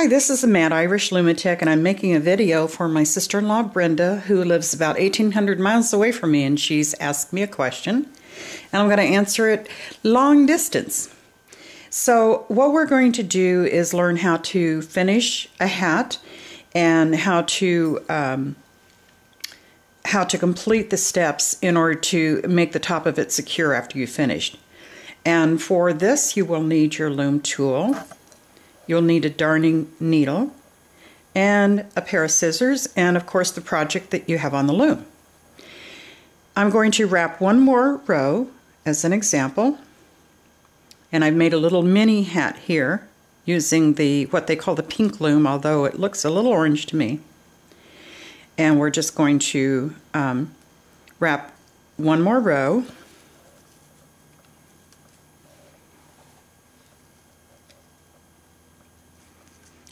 Hi, this is a Mad Irish Lunatic, and I'm making a video for my sister-in-law Brenda, who lives about 1,800 miles away from me, and she's asked me a question, and I'm going to answer it long distance. So what we're going to do is learn how to finish a hat and how to complete the steps in order to make the top of it secure after you've finished. And for this, you will need your loom tool. You'll need a darning needle and a pair of scissors and of course the project that you have on the loom. I'm going to wrap one more row as an example, and I've made a little mini hat here using what they call the pink loom, although it looks a little orange to me. And we're just going to wrap one more row.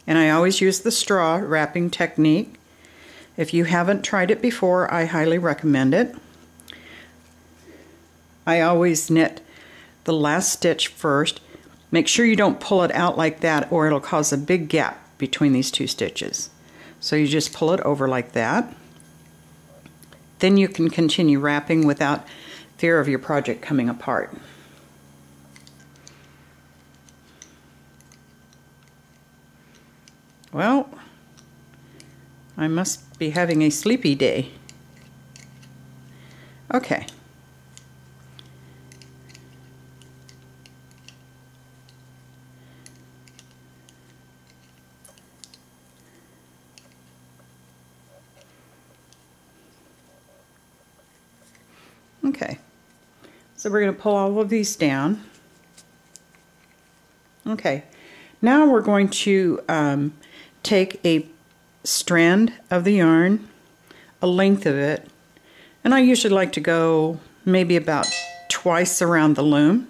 And I always use the straw wrapping technique. If you haven't tried it before, I highly recommend it. I always knit the last stitch first. Make sure you don't pull it out like that, or it'll cause a big gap between these two stitches. So you just pull it over like that. Then you can continue wrapping without fear of your project coming apart. Well, I must be having a sleepy day. Okay. Okay. So we're going to pull all of these down. Okay. Now we're going to take a strand of the yarn, a length of it, and I usually like to go maybe about twice around the loom.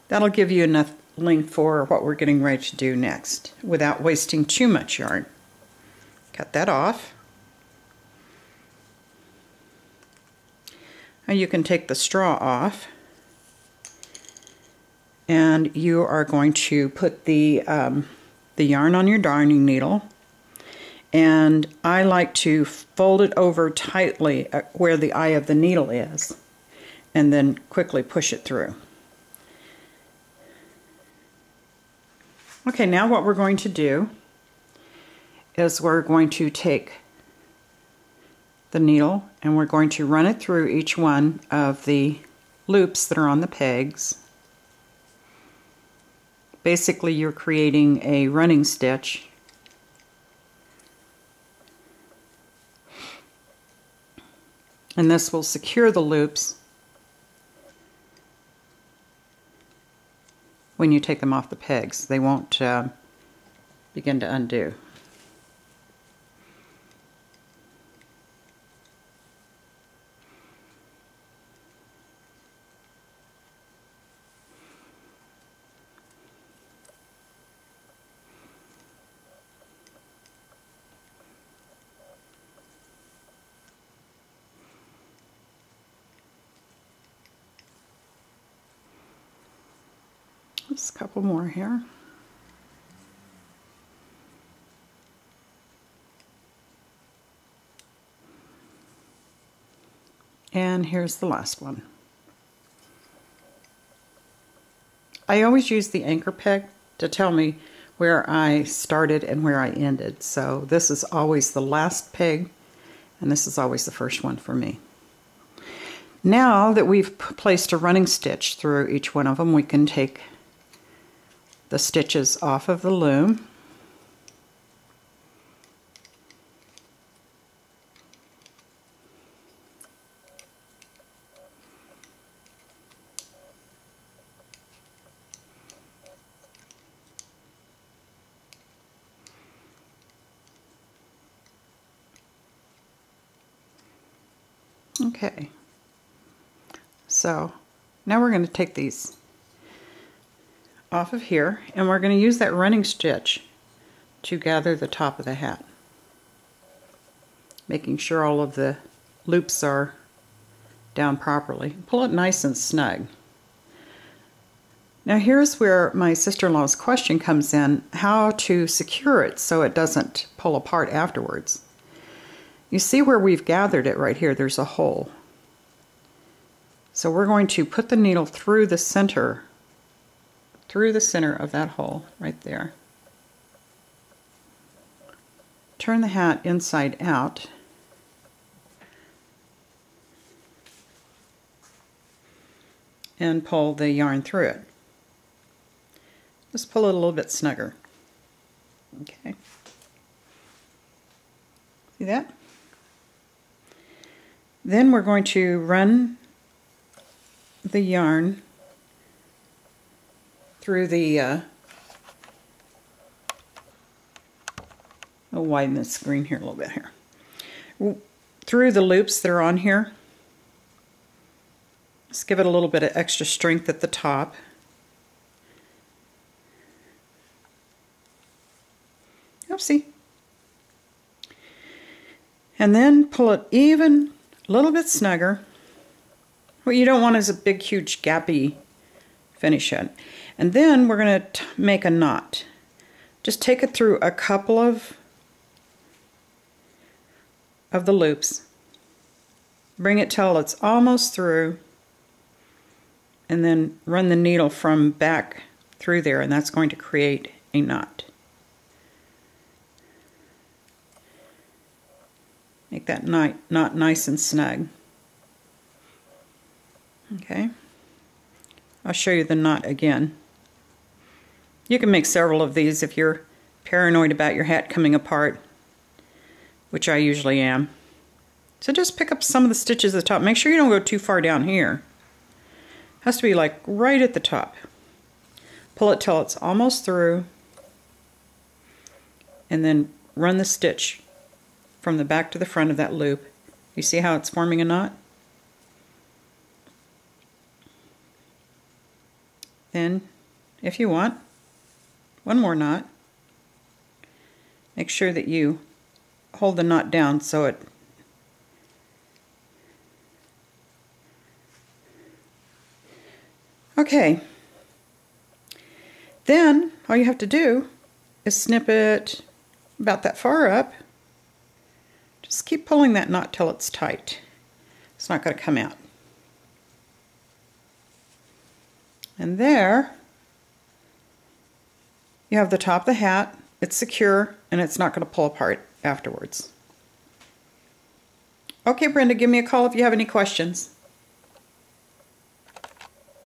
That'll give you enough length for what we're getting ready to do next without wasting too much yarn. Cut that off. Now you can take the straw off, and you are going to put the yarn on your darning needle, and I like to fold it over tightly where the eye of the needle is and then quickly push it through. Okay, now what we're going to do is we're going to take the needle and we're going to run it through each one of the loops that are on the pegs. Basically, you're creating a running stitch. And this will secure the loops when you take them off the pegs. They won't begin to undo. Just a couple more here. And here's the last one. I always use the anchor peg to tell me where I started and where I ended. So this is always the last peg, and this is always the first one for me. Now that we've placed a running stitch through each one of them, we can take the stitches off of the loom. Okay, so now we're going to take these off of here, and we're going to use that running stitch to gather the top of the hat, making sure all of the loops are down properly. Pull it nice and snug. Now here's where my sister-in-law's question comes in, how to secure it so it doesn't pull apart afterwards. You see where we've gathered it right here, there's a hole. So we're going to put the needle through the center of that hole right there. Turn the hat inside out. And pull the yarn through it. Just pull it a little bit snugger. Okay. See that? Then we're going to run the yarn through the I'll widen the screen here a little bit here. Through the loops that are on here. Just give it a little bit of extra strength at the top. Oopsie. And then pull it even a little bit snugger. What you don't want is a big, huge, gappy finish yet. And then we're going to make a knot. Just take it through a couple of the loops. Bring it till it's almost through. And then run the needle from back through there, and that's going to create a knot. Make that knot nice and snug. Okay. I'll show you the knot again. You can make several of these if you're paranoid about your hat coming apart, which I usually am. So just pick up some of the stitches at the top. Make sure you don't go too far down here. It has to be like right at the top. Pull it till it's almost through, and then run the stitch from the back to the front of that loop. You see how it's forming a knot? Then, if you want, one more knot. Make sure that you hold the knot down so it okay. Then all you have to do is snip it about that far up. Just keep pulling that knot till it's tight. It's not going to come out. And there you have the top of the hat. It's secure and it's not going to pull apart afterwards. Okay, Brenda, give me a call if you have any questions.